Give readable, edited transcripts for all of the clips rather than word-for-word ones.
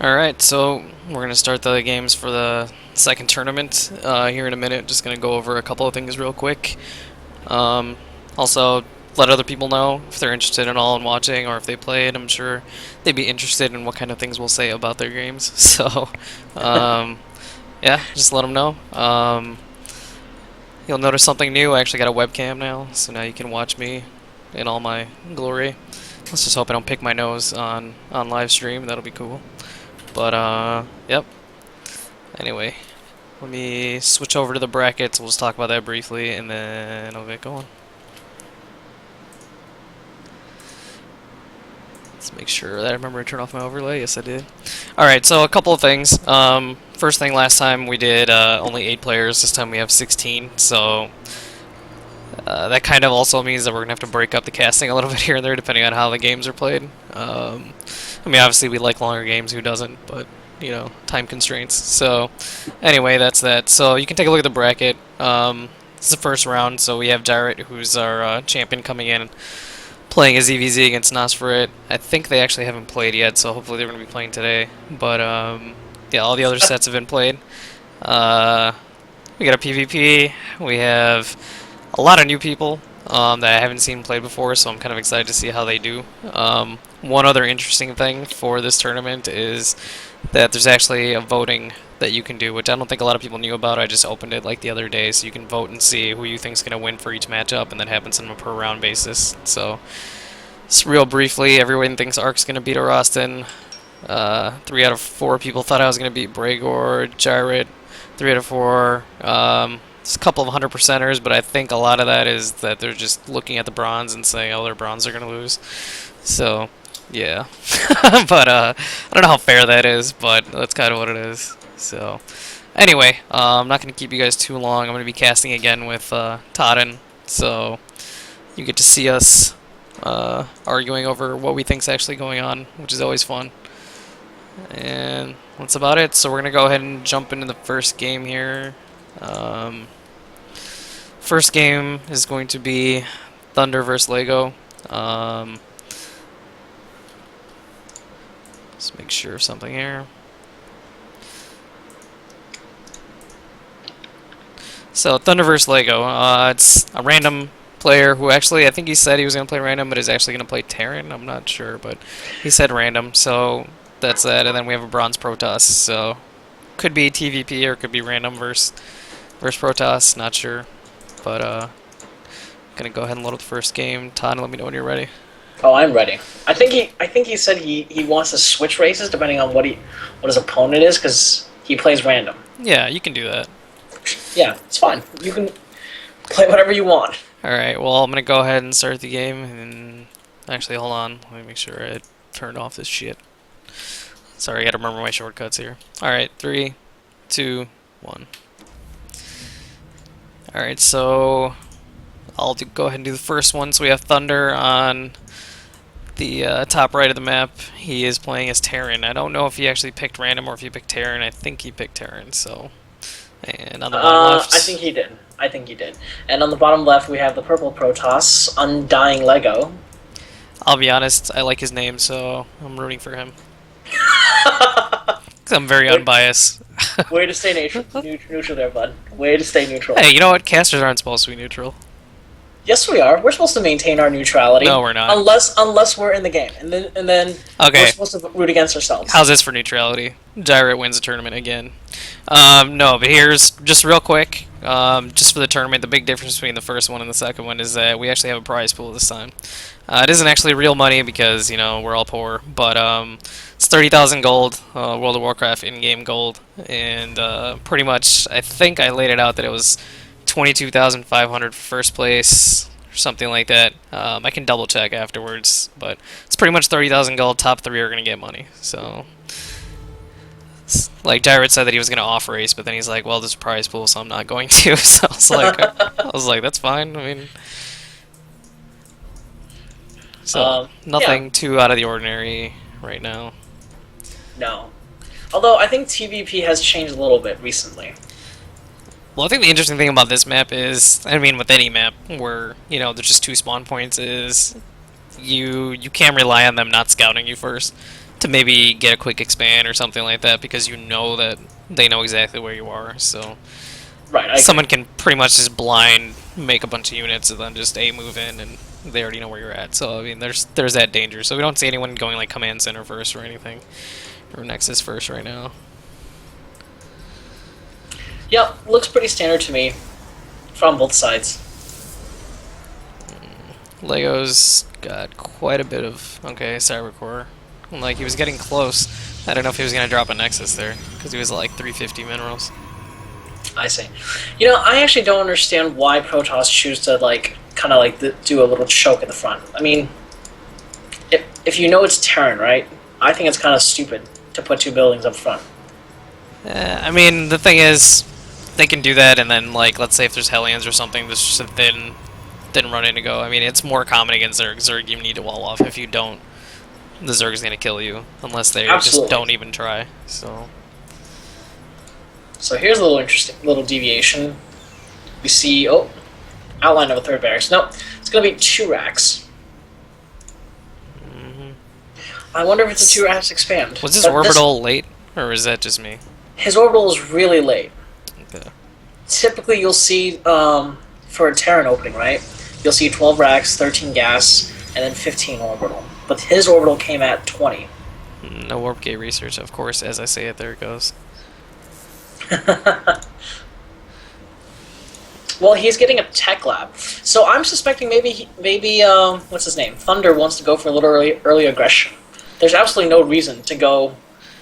Alright, so we're going to start the games for the second tournament here in a minute. Just going to go over a couple of things real quick. Um, Also, let other people know if they're interested at all in watching or if they play it. I'm sure they'd be interested in what kind of things we'll say about their games. So, um, yeah, just let them know. You'll notice something new. I actually got a webcam now, so now you can watch me in all my glory. Let's just hope I don't pick my nose on live stream. That'll be cool. But, yep. Anyway, let me switch over to the brackets. We'll just talk about that briefly, and then I'll get going. Let's make sure that I remember to turn off my overlay. Yes, I did. Alright, so a couple of things. First thing, last time we did only 8 players. This time we have 16, so that kind of also means that we're going to have to break up the casting a little bit here and there, depending on how the games are played. I mean, obviously we like longer games, who doesn't, but, you know, time constraints. So, anyway, that's that. So, you can take a look at the bracket. This is the first round, so we have Jarrett, who's our champion, coming in, playing a ZVZ against Nosferit. I think they actually haven't played yet, so hopefully they're going to be playing today. But, yeah, all the other sets have been played. We got a PvP. We have a lot of new people that I haven't seen played before, so I'm kind of excited to see how they do. One other interesting thing for this tournament is that there's actually a voting that you can do, which I don't think a lot of people knew about. I just opened it like the other day, so you can vote and see who you think's going to win for each matchup, and that happens on a per round basis. So, just real briefly, everyone thinks Ark's going to beat Orostin. 3 out of 4 people thought I was going to beat Bragor, Jarrett. 3 out of 4. It's a couple of 100%ers, but I think a lot of that is that they're just looking at the bronze and saying, oh, their bronze are going to lose. So, yeah. But I don't know how fair that is, but that's kind of what it is. So, anyway, I'm not going to keep you guys too long. I'm going to be casting again with Todden, so you get to see us arguing over what we think's actually going on, which is always fun. And that's about it. So we're going to go ahead and jump into the first game here. First game is going to be Thunder versus Lego. Let's make sure of something here. So Thunder versus Lego. It's a random player who actually, I think he said he was going to play random, but is actually going to play Terran. I'm not sure, but he said random. So that's that. And then we have a Bronze Protoss. So could be TVP or it could be random versus Protoss. Not sure. But gonna go ahead and load up the first game. Todd, let me know when you're ready. Oh, I'm ready. I think he said he wants to switch races depending on what his opponent is, because he plays random. Yeah, you can do that. Yeah, it's fine. You can play whatever you want. Alright, well, I'm gonna go ahead and start the game, and actually, hold on. Let me make sure I turned off this shit. Sorry, I gotta remember my shortcuts here. Alright, 3, 2, 1. Alright, so I'll go ahead and do the first one. So we have Thunder on the top right of the map. He is playing as Terran. I don't know if he actually picked random or if he picked Terran. I think he picked Terran, so... And on the bottom left... I think he did. And on the bottom left, we have the purple Protoss, Undying Lego. I'll be honest, I like his name, so I'm rooting for him. 'Cause I'm very unbiased. Way to stay neutral there, bud. Way to stay neutral. Hey, you know what? Casters aren't supposed to be neutral. Yes, we are. We're supposed to maintain our neutrality. No, we're not. Unless we're in the game, and then okay. We're supposed to root against ourselves. How's this for neutrality? Jarrett wins the tournament again. No, but here's just real quick. Just for the tournament, the big difference between the first one and the second one is that we actually have a prize pool this time. It isn't actually real money because, you know, we're all poor, but it's 30,000 gold, World of Warcraft in-game gold, and pretty much, I think I laid it out that it was 22,500 for first place, or something like that. I can double check afterwards, but it's pretty much 30,000 gold. Top 3 are going to get money, so... Like Jarrett said that he was going to off race, but then he's like, well, there's a prize pool, so I'm not going to. So I was like, that's fine. I mean... So, nothing too out of the ordinary right now. No. Although, I think TVP has changed a little bit recently. Well, I think the interesting thing about this map is, I mean, with any map where, you know, there's just 2 spawn points, is you can rely on them not scouting you first. to maybe get a quick expand or something like that, because you know that they know exactly where you are. So Right, I agree. someone can pretty much just blind make a bunch of units and then just move in, and they already know where you're at. So I mean, there's that danger. So we don't see anyone going like command center first or anything, or Nexus first right now. Yep, looks pretty standard to me from both sides. Lego's got quite a bit of Cybercore. Like he was getting close. I don't know if he was gonna drop a Nexus there because he was at like 350 minerals. I see. You know, I actually don't understand why Protoss choose to like kind of like do a little choke in the front. I mean, if you know it's Terran, right? I think it's kind of stupid to put two buildings up front. I mean, the thing is, they can do that, and then like let's say if there's Hellions or something, there's just a thin run in to go. I mean, it's more common against Zerg. Zerg, you need to wall off. If you don't, the Zerg is gonna kill you unless they Absolutely. just don't even try. So. So here's a little interesting little deviation. We see outline of a third barracks. Nope, it's gonna be 2 racks. I wonder if it's a 2 racks expand. Was his orbital late, or is that just me? His orbital is really late. Okay. Typically, you'll see for a Terran opening, right? You'll see 12 racks, 13 gas, and then 15 orbital. But his orbital came at 20. No warp gate research, of course. As I say it, there it goes. Well, he's getting a tech lab, so I'm suspecting maybe what's his name? Thunder wants to go for a little early aggression. There's absolutely no reason to go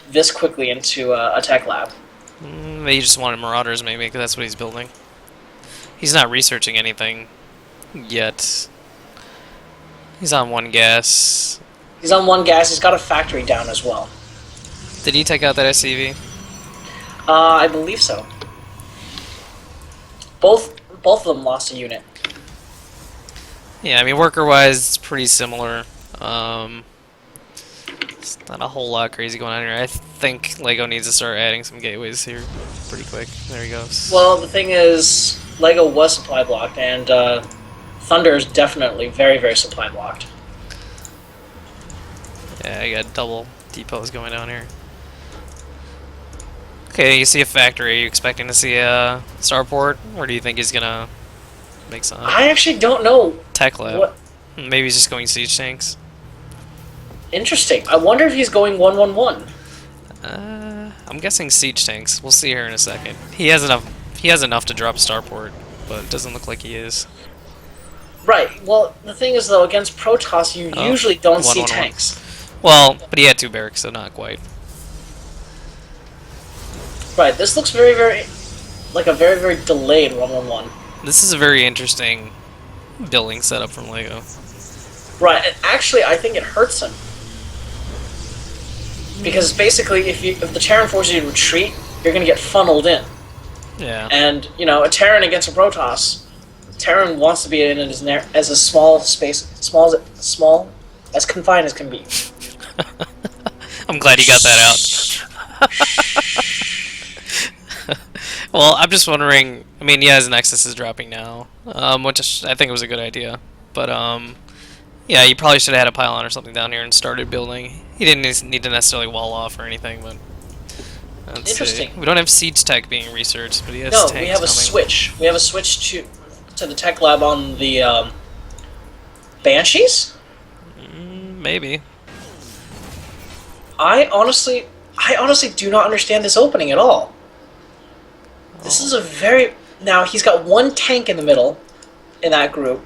this quickly into a tech lab. They just wanted Marauders, maybe, because that's what he's building. He's not researching anything yet. He's on 1 gas. He's on 1 gas. He's got a factory down as well. Did he take out that SCV? I believe so. Both of them lost a unit. Yeah, I mean, worker-wise, it's pretty similar. It's not a whole lot crazy going on here. I think Lego needs to start adding some gateways here pretty quick. There he goes. Well, the thing is, Lego was supply blocked, and Thunder is definitely very, very supply blocked. Yeah, I got double depots going down here. Okay, you see a factory. Are you expecting to see a starport, or do you think he's gonna make some I actually don't know. tech lab? What? Maybe he's just going siege tanks. Interesting. I wonder if he's going 1-1-1. I'm guessing siege tanks. We'll see here in a second. He has enough. He has enough to drop starport, but it doesn't look like he is. Right. Well, the thing is, though, against Protoss, you usually don't see 1-1-1. tanks. Well, but he had 2 barracks, so not quite. Right. This looks very, very like a very, very delayed 1-1-1. This is a very interesting building setup from Lego. Right. And actually, I think it hurts him. Because basically, if the Terran forces you to retreat, you're going to get funneled in. Yeah. And, you know, a Terran against a Protoss, Terran wants to be in as a small space, small, as confined as can be. I'm glad you got that out. Well, I'm just wondering. I mean, yeah, his Nexus is dropping now, which I think was a good idea. But yeah, you probably should have had a pylon or something down here and started building. He didn't need to necessarily wall off or anything, but let's Interesting. see. We don't have siege tech being researched, but he has No, tanks we have a coming. switch. We have a switch to the tech lab on the Banshees. Maybe. I honestly do not understand this opening at all. This is a very... Now, he's got 1 tank in the middle in that group.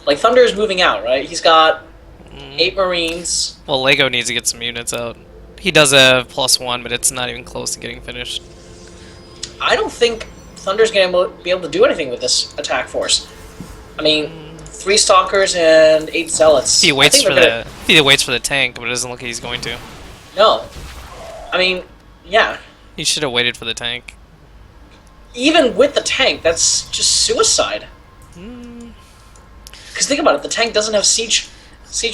Like, Thunder is moving out, right? He's got 8 Marines. Well, Lego needs to get some units out. He does have +1, but it's not even close to getting finished. I don't think Thunder's going to be able to do anything with this attack force. I mean, 3 Stalkers and 8 Zealots. He waits for he waits for the tank, but it doesn't look like he's going to. No. I mean, yeah. He should have waited for the tank. Even with the tank, that's just suicide. Because think about it, the tank doesn't have siege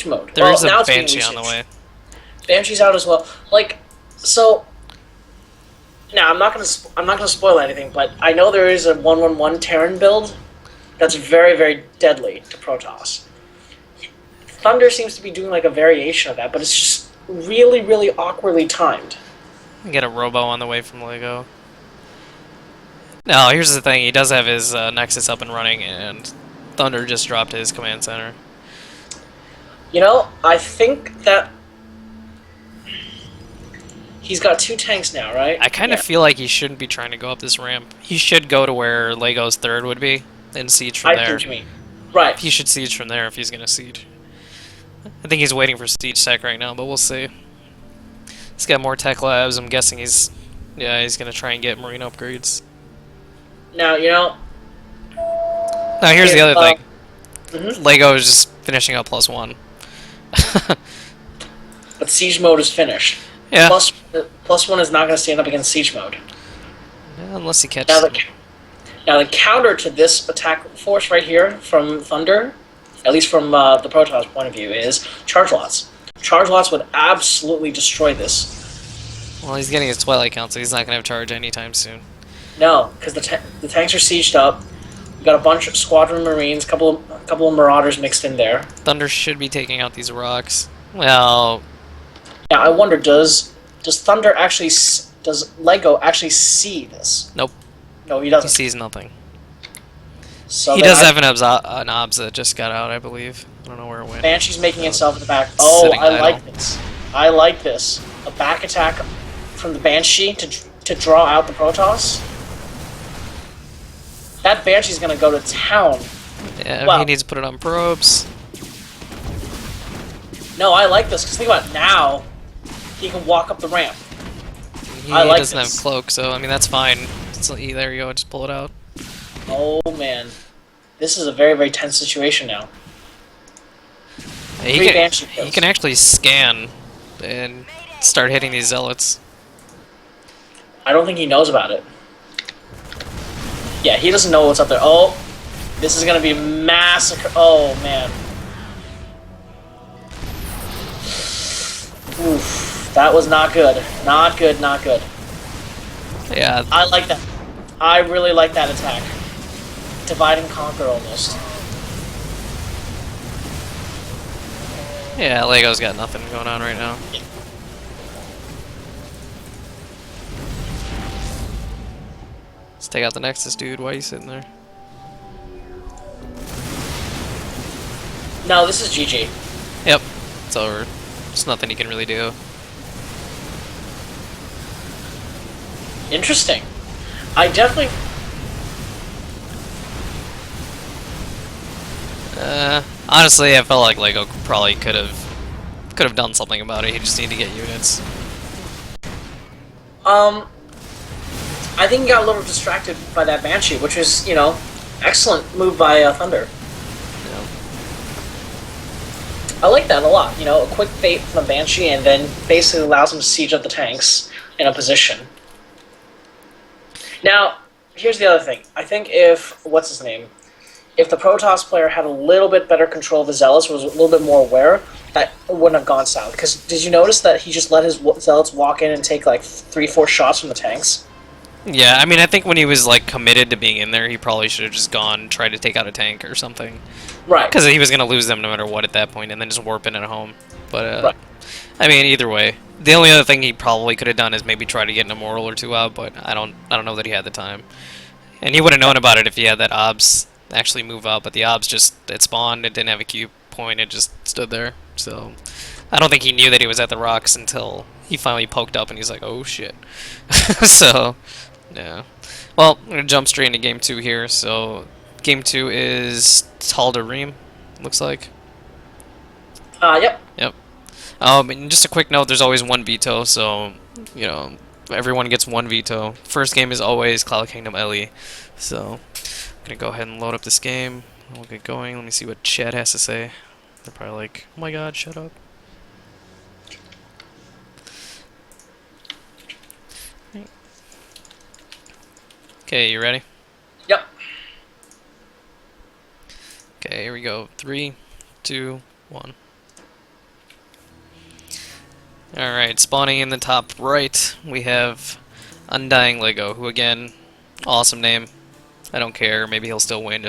mode. There is now a it's being Banshee on the way. researched. Banshee's out as well. Like, so. Now I'm not gonna spoil anything, but I know there is a 1-1-1 Terran build that's very, very deadly to Protoss. Thunder seems to be doing like a variation of that, but it's just really, really awkwardly timed. Get a Robo on the way from Lego. No, here's the thing. He does have his Nexus up and running, and Thunder just dropped his command center. You know, I think that he's got 2 tanks now, right? I kind of feel like he shouldn't be trying to go up this ramp. He should go to where Lego's third would be, and siege from I there. see what you mean. Right. He should siege from there if he's going to siege. I think he's waiting for siege tech right now, but we'll see. He's got more tech labs. I'm guessing he's going to try and get marine upgrades. Now, you know... Now, here's the other thing. Mm-hmm. Lego is just finishing up +1. But siege mode is finished. Yeah. +1 is not going to stand up against siege mode. Yeah, unless he catches him. Now the counter to this attack force right here from Thunder, at least from the Protoss point of view, is charge lots. Charge lots would absolutely destroy this. Well, he's getting his Twilight count, so he's not going to have charge anytime soon. No, because the tanks are sieged up. We got a bunch of squadron marines, couple of marauders mixed in there. Thunder should be taking out these rocks. Well, now I wonder, does Thunder actually does Lego actually see this? nope. No, he He doesn't. sees nothing. So He does have an obs that just got out, I believe. I don't know where it went. Banshee's making itself in the back. Oh, Sitting I idle. like this. I like this. A back attack from the Banshee to draw out the Protoss. That Banshee's gonna go to town. Yeah, Wow. he needs to put it on probes. No, I like this, because think about it, now he can walk up the ramp. He I like doesn't this. have cloak, so I mean that's fine. So, there you go, just pull it out. Oh man. This is a very, very tense situation now. He 3 can, Banshee he kills. can actually scan and start hitting these zealots. I don't think he knows about it. Yeah, he doesn't know what's up there. Oh, this is gonna be massacre. Oh man. Oof, that was not good. Not good, not good. Yeah, I like that. I really like that attack. Divide and conquer almost. yeah, Lego's got nothing going on right now. Let's take out the Nexus, dude. Why are you sitting there? No, this is GG. Yep, it's over. There's nothing he can really do. Interesting. I definitely... Honestly, I felt like Lego probably could have done something about it. He just needed to get units. I think he got a little distracted by that Banshee, which was, you know, excellent move by Thunder. Yeah. I like that a lot. You know, a quick bait from a Banshee and then basically allows him to siege up the tanks in a position. Now, here's the other thing. I think if, what's his name? If the Protoss player had a little bit better control of the Zealots, was a little bit more aware, that wouldn't have gone south. Because did you notice that he just let his Zealots walk in and take like 3-4 shots from the tanks? Yeah, I mean, I think when he was like committed to being in there, he probably should have just gone, tried to take out a tank or something. Right. Because he was going to lose them no matter what at that point, and then just warp in at home. But, Right. I mean, either way. The only other thing he probably could have done is maybe try to get an Immortal or 2 out, but I don't know that he had the time. And he would have known about it if he had that OBS actually move out, but the OBS just, it spawned, it didn't have a Q point, it just stood there. So, I don't think he knew that he was at the rocks until he finally poked up and he's like, oh shit. So, yeah. Well, I'm going to jump straight into Game 2 here. So, Game 2 is Tal'Darim, looks like. Yep. Yep. And just a quick note, there's always 1 veto, so, you know, everyone gets 1 veto. First game is always Cloud Kingdom Ellie. So, I'm going to go ahead and load up this game. We'll get going. Let me see what chat has to say. They're probably like, oh my god, shut up. Okay, you ready? Yep. Okay, here we go. 3, 2, 1. Alright, spawning in the top right, we have Undying Lego, who again, awesome name. I don't care, maybe he'll still win